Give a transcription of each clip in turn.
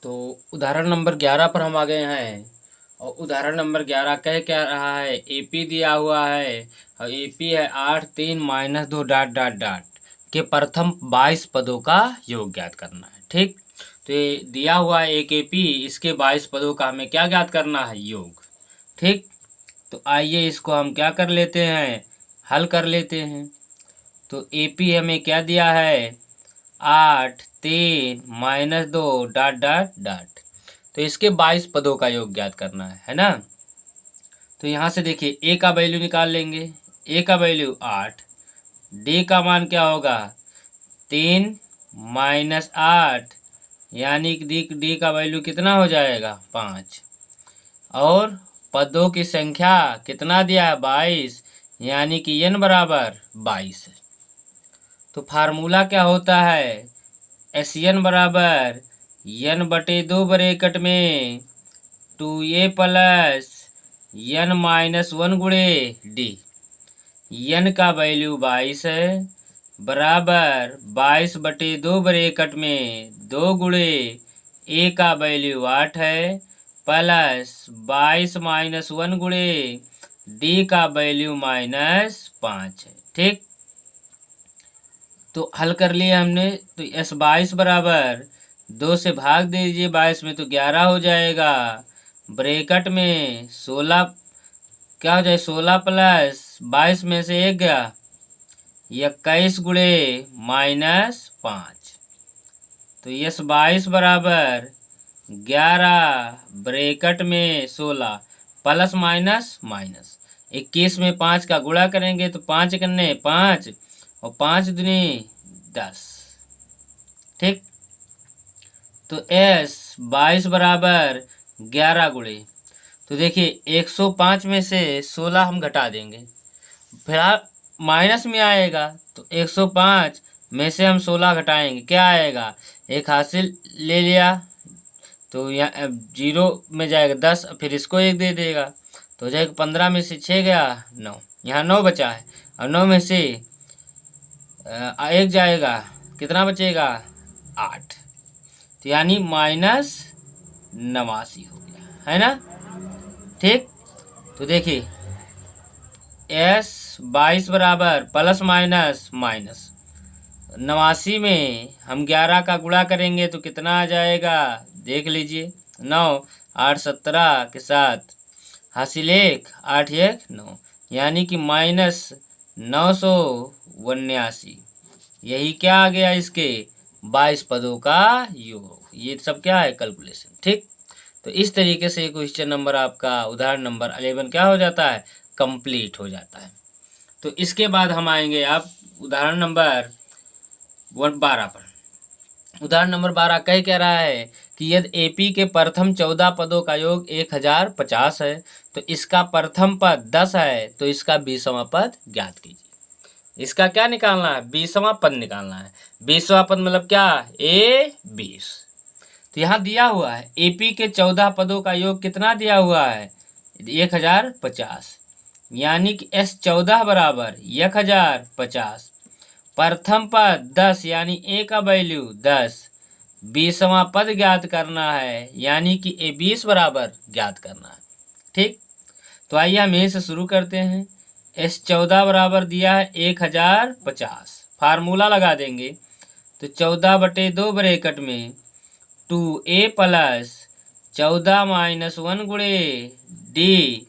तो उदाहरण नंबर 11 पर हम आ गए हैं। और उदाहरण नंबर 11 कह क्या रहा है, एपी दिया हुआ है और एपी है 8 3 माइनस 2 डॉट डॉट डॉट के प्रथम 22 पदों का योग ज्ञात करना है। ठीक, तो ये दिया हुआ है एक एपी, इसके 22 पदों का हमें क्या ज्ञात करना है, योग। ठीक, तो आइए इसको हम क्या कर लेते हैं, हल कर लेते हैं। तो एपी हमें क्या दिया है, 8 3 माइनस 2 डॉट डॉट डॉट, तो इसके 22 पदों का योग ज्ञात करना है ना। तो यहाँ से देखिए ए का वैल्यू निकाल लेंगे, ए का वैल्यू 8, डी का मान क्या होगा 3 माइनस 8, यानी कि डी का वैल्यू कितना हो जाएगा 5, और पदों की संख्या कितना दिया है 22, यानी कि n बराबर 22 है। तो फार्मूला क्या होता है, एस एन बराबर n बटे 2 ब्रैकेट में 2a प्लस n माइनस 1 गुणे डी। n का वैल्यू 22 है, बराबर 22 बटे 2 ब्रैकेट में 2 गुणे a का वैल्यू 8 है, प्लस 22 माइनस 1 गुणे डी का वैल्यू माइनस 5 है। ठीक, तो हल कर लिया हमने। तो एस 22 बराबर 2 से भाग दीजिए 22 में, तो 11 हो जाएगा, ब्रैकेट में 16 क्या हो जाए, 16 प्लस 22 में से 1 गया, 21 गुणे माइनस 5। तो यस 22 बराबर 11 ब्रैकेट में 16 प्लस माइनस माइनस 21 में 5 का गुणा करेंगे तो 5 करने 5 और 5 दूनी 10। ठीक, तो एस 22 बराबर 11 गुणे, तो देखिए 105 में से 16 हम घटा देंगे, फिर माइनस में आएगा, तो 105 में से हम 16 घटाएंगे, क्या आएगा, एक हासिल ले लिया तो यहाँ 0 में जाएगा 10, फिर इसको 1 दे देगा तो हो जाएगा 15 में से 6 गया 9, यहाँ 9 बचा है, और 9 में से 1 जाएगा, कितना बचेगा 8, तो यानी माइनस 89 हो गया है ना। ठीक, तो देखिए एस 22 बराबर प्लस माइनस माइनस 89 में हम 11 का गुणा करेंगे तो कितना आ जाएगा, देख लीजिए 9 8 17 के साथ हासिल 1 8 1 9, यानी कि माइनस 989। यही क्या आ गया, इसके 22 पदों का योग। ये सब क्या है, कैलकुलेशन। ठीक, तो इस तरीके से क्वेश्चन नंबर आपका उदाहरण नंबर 11 क्या हो जाता है, कंप्लीट हो जाता है। तो इसके बाद हम आएंगे आप उदाहरण नंबर 12 पर। उदाहरण नंबर 12 कह रहा है कि यदि एपी के प्रथम 14 पदों का योग 1050 है, तो इसका प्रथम पद 10 है, तो इसका 20वां पद ज्ञात कीजिए। इसका क्या निकालना है, 20वां पद निकालना है। 20वां पद मतलब क्या, ए 20। तो यहाँ दिया हुआ है एपी के 14 पदों का योग कितना दिया हुआ है, 1050, यानी कि एस 14 बराबर 1050, प्रथम पद 10 यानी ए का वैल्यू 10, 20वां पद ज्ञात करना है, यानी कि ए 20 बराबर ज्ञात करना है। ठीक, तो आइए हम यहीं से शुरू करते हैं। एस 14 बराबर दिया है 1050, फार्मूला लगा देंगे, तो 14 बटे 2 ब्रैकेट में 2a प्लस 14 माइनस 1 गुणे डी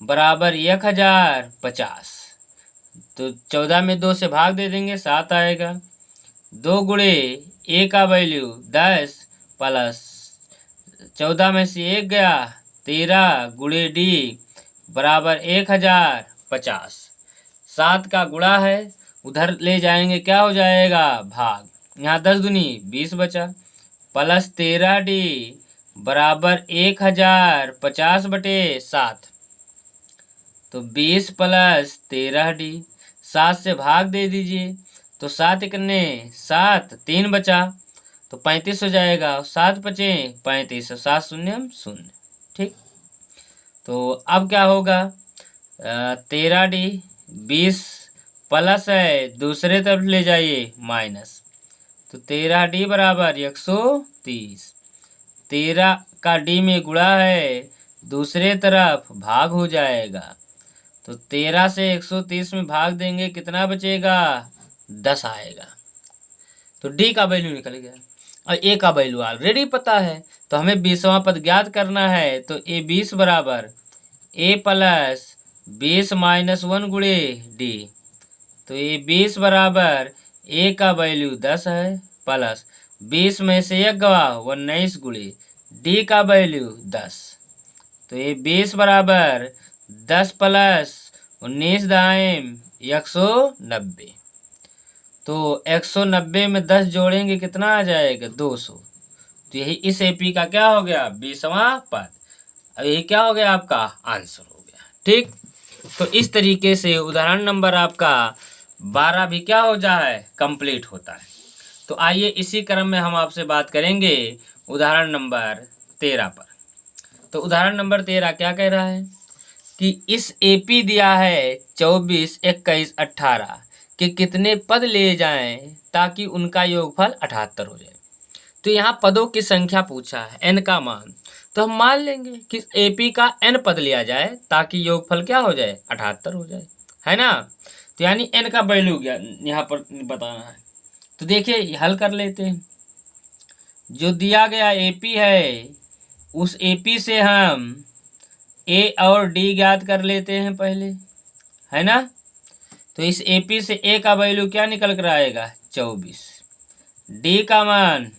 बराबर 1050। तो 14 में 2 से भाग दे देंगे 7 आएगा, 2 गुणे ए का वैल्यू 10 प्लस 14 में से 1 गया 13 गुणे डी बराबर 1050। 7 का गुणा है, उधर ले जाएंगे क्या हो जाएगा भाग, यहाँ 10 दूनी 20 बचा, प्लस 13 डी बराबर 1050 बटे 7, तो 20 प्लस 13 डी, 7 से भाग दे दीजिए, तो 7 इकन्ने 7, 3 बचा तो 35 हो जाएगा, 7 बचे 35, 7 शून्य 0। ठीक, तो अब क्या होगा, 13 डी 20 प्लस है, दूसरे तरफ ले जाइए माइनस, तो 13 डी बराबर 130, 13 का डी में गुणा है, दूसरे तरफ भाग हो जाएगा। तो 13 से 130 में भाग देंगे, कितना बचेगा? 10 आएगा। तो डी का वैल्यू निकल गया और ए का वैल्यू ऑलरेडी पता है, तो हमें 20वां पद ज्ञात करना है। तो ए 20 बराबर ए प्लस 20 माइनस 1 गुणे डी। तो ये 20 बराबर ए का वैल्यू 10 है प्लस 20 में से 1 गवा 19 गुणे डी का वैल्यू 10। तो ये 20 बराबर 10 प्लस 19 दाएम 190। तो 190 में 10 जोड़ेंगे, कितना आ जाएगा? 200। तो यही इस एपी का क्या हो गया? 20वां पद। अब यही क्या हो गया? आपका आंसर हो गया। ठीक, तो इस तरीके से उदाहरण नंबर आपका 12 भी क्या हो जाए? कंप्लीट होता है। तो आइए इसी क्रम में हम आपसे बात करेंगे उदाहरण नंबर 13 पर। तो उदाहरण नंबर 13 क्या कह रहा है कि इस एपी दिया है 24, 21, 18 के कितने पद ले जाएं ताकि उनका योगफल 78 हो जाए। तो यहाँ पदों की संख्या पूछा है, एन का मान। तो हम मान लेंगे कि एपी का एन पद लिया जाए ताकि योगफल क्या हो जाए? 78 हो जाए, है ना। तो यानी एन का वैल्यू क्या यहाँ पर बताना है। तो देखिए हल कर लेते हैं। जो दिया गया एपी है उस एपी से हम ए और डी ज्ञात कर लेते हैं पहले, है ना। तो इस एपी से ए का वैल्यू क्या निकल कर आएगा? 24। डी का मान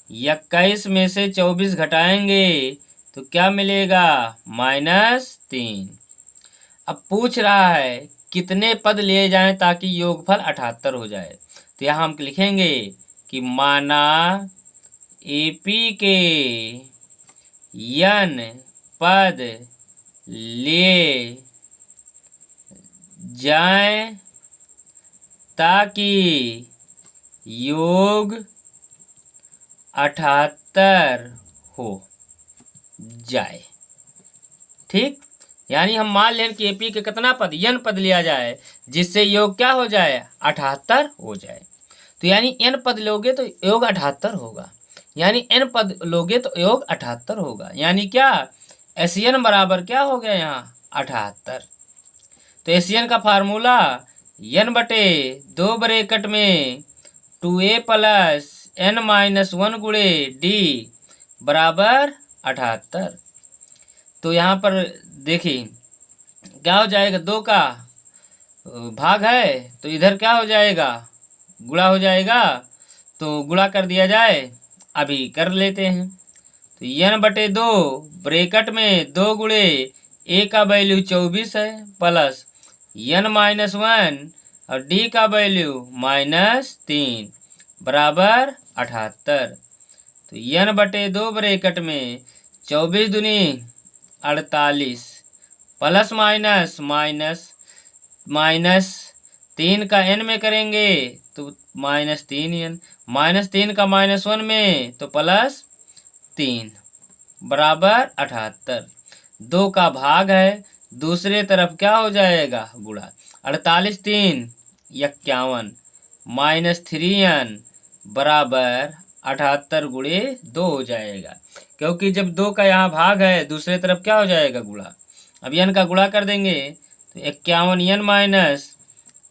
21 में से 24 घटाएंगे तो क्या मिलेगा? -3। अब पूछ रहा है कितने पद लिए जाएं ताकि योगफल 78 हो जाए। तो यहाँ हम लिखेंगे कि माना एपी के n पद लिए जाएं ताकि योग 78 हो जाए। ठीक, यानी हम मान लें कि एपी के कितना पद? n पद लिया जाए जिससे योग क्या हो जाए? 78 हो जाए। तो यानी n पद लोगे तो योग 78 होगा, यानी n पद लोगे तो योग 78 होगा। यानी क्या? एसियन बराबर क्या हो गया यहाँ? 78। तो एसियन का फार्मूला n बटे 2 ब्रैकेट में 2a प्लस n माइनस 1 गुणे डी बराबर 78। तो यहाँ पर देखिए क्या हो जाएगा? 2 का भाग है तो इधर क्या हो जाएगा? गुणा हो जाएगा। तो गुणा कर दिया जाए, अभी कर लेते हैं। तो n बटे 2 ब्रैकेट में 2 गुणे ए का वैल्यू 24 है प्लस n माइनस 1 और डी का वैल्यू -3 बराबर 78। तो n बटे 2 ब्रैकेट में 24 दूनी 48 प्लस माइनस 3 का n में करेंगे तो -3n, -3 का -1 में तो +3 बराबर 78। 2 का भाग है, दूसरे तरफ क्या हो जाएगा? गुणा। 48 3 51 -3n बराबर 78 गुणे 2 हो जाएगा, क्योंकि जब 2 का यहाँ भाग है दूसरे तरफ क्या हो जाएगा? गुणा। अब n का गुणा कर देंगे तो 51n माइनस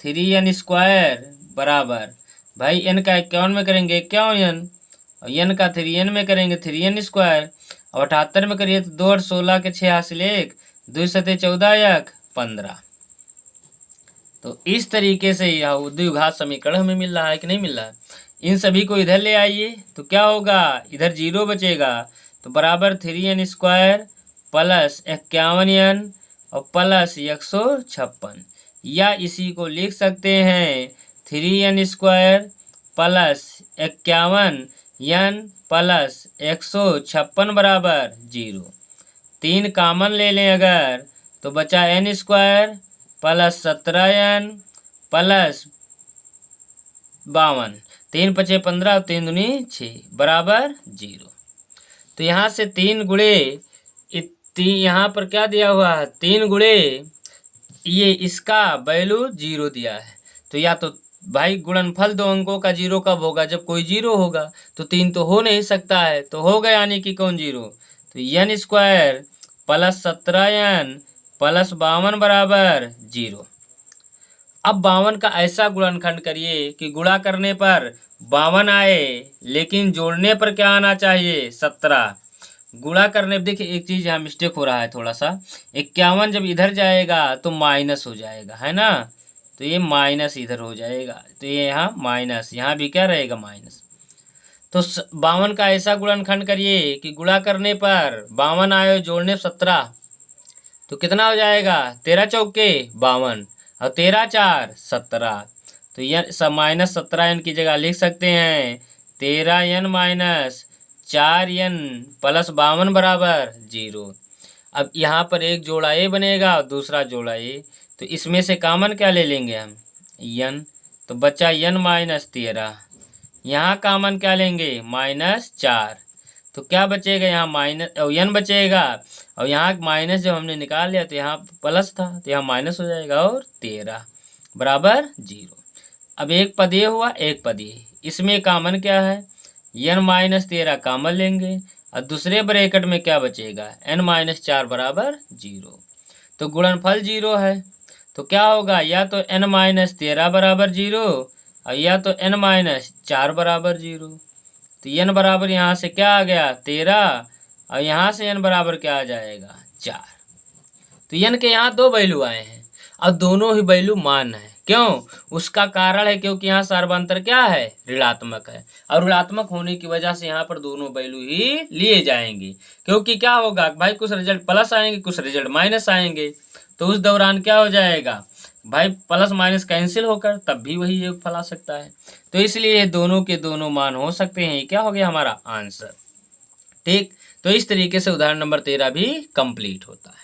3n स्क्वायर बराबर, भाई n का 51 में करेंगे 51n और n का 3n में करेंगे 3n स्क्वायर और 78 में करिए तो 2 और 16 के 6 हासिल 1, 2 सते 14 1 15। तो इस तरीके से यह द्विघात समीकरण हमें मिल रहा है कि नहीं मिल रहा है। इन सभी को इधर ले आइए तो क्या होगा? इधर 0 बचेगा तो बराबर 3n स्क्वायर प्लस 51n और प्लस 156, या इसी को लिख सकते हैं 3n square plus 51n plus 156 बराबर 0। 3 कामन ले लें अगर तो बचा n square plus 17n plus 52, 3 पचे 15 और 3 दूनी 6 बराबर 0। तो यहाँ से 3 गुणे यहाँ पर क्या दिया हुआ है? 3 गुणे ये इसका वैल्यू 0 दिया है, तो या तो भाई गुणनफल दो अंकों का जीरो कब होगा? जब कोई जीरो होगा। तो 3 तो हो नहीं सकता है, तो हो गया यानी कि कौन जीरो? तो n square plus 17n plus 52 बराबर जीरो। अब 52 का ऐसा गुणनखंड करिए कि गुणा करने पर 52 आए, लेकिन जोड़ने पर क्या आना चाहिए? 17। गुणा करने पर देखिए एक चीज यहाँ मिस्टेक हो रहा है थोड़ा सा। 51 जब इधर जाएगा तो माइनस हो जाएगा, है ना? तो ये माइनस इधर हो जाएगा, तो ये यहाँ माइनस, यहाँ भी क्या रहेगा? माइनस। तो 52 का ऐसा गुणनखंड करिए कि गुणा करने पर 52 आए, जोड़ने 17, तो कितना हो जाएगा? 13 चौके 52 और 13 4 17। तो यन सब माइनस 17n की जगह लिख सकते हैं 13n माइनस 4n प्लस 52 बराबर जीरो। अब यहाँ पर एक जोड़ा ए बनेगा और दूसरा जोड़ा ए, तो इसमें से कॉमन क्या ले लेंगे हम? n। तो बचा n माइनस 13। यहाँ कॉमन क्या लेंगे? माइनस 4। तो क्या बचेगा? यहाँ माइनस और n बचेगा, और यहाँ माइनस जब हमने निकाल लिया तो यहाँ प्लस था, तो यहाँ माइनस हो जाएगा, और 13 बराबर जीरो। अब एक पद ये हुआ, एक पद ये, इसमें कॉमन क्या है? n माइनस 13 कॉमन लेंगे, और दूसरे ब्रैकेट में क्या बचेगा? n माइनस 4 बराबर जीरो। तो गुणनफल जीरो है, तो क्या होगा? या तो n माइनस 13 बराबर जीरो, और या तो n माइनस 4 बराबर जीरो। तो n बराबर यहाँ से क्या आ गया? 13, और यहाँ से n बराबर क्या आ जाएगा? 4। तो n के यहाँ दो वैल्यू आए हैं, और दोनों ही वैल्यू मान है। क्यों? उसका कारण है क्योंकि यहाँ सर्वांतर क्या है? ऋणात्मक है, और ऋणात्मक होने की वजह से यहाँ पर दोनों वैल्यू ही लिए जाएंगे। क्योंकि क्या होगा भाई? कुछ रिजल्ट प्लस आएंगे, कुछ रिजल्ट माइनस आएंगे, तो उस दौरान क्या हो जाएगा भाई? प्लस माइनस कैंसिल होकर तब भी वही योगफल आ सकता है। तो इसलिए दोनों के दोनों मान हो सकते हैं। ये क्या हो गया हमारा आंसर? ठीक। तो इस तरीके से उदाहरण नंबर 13 भी कंप्लीट होता है।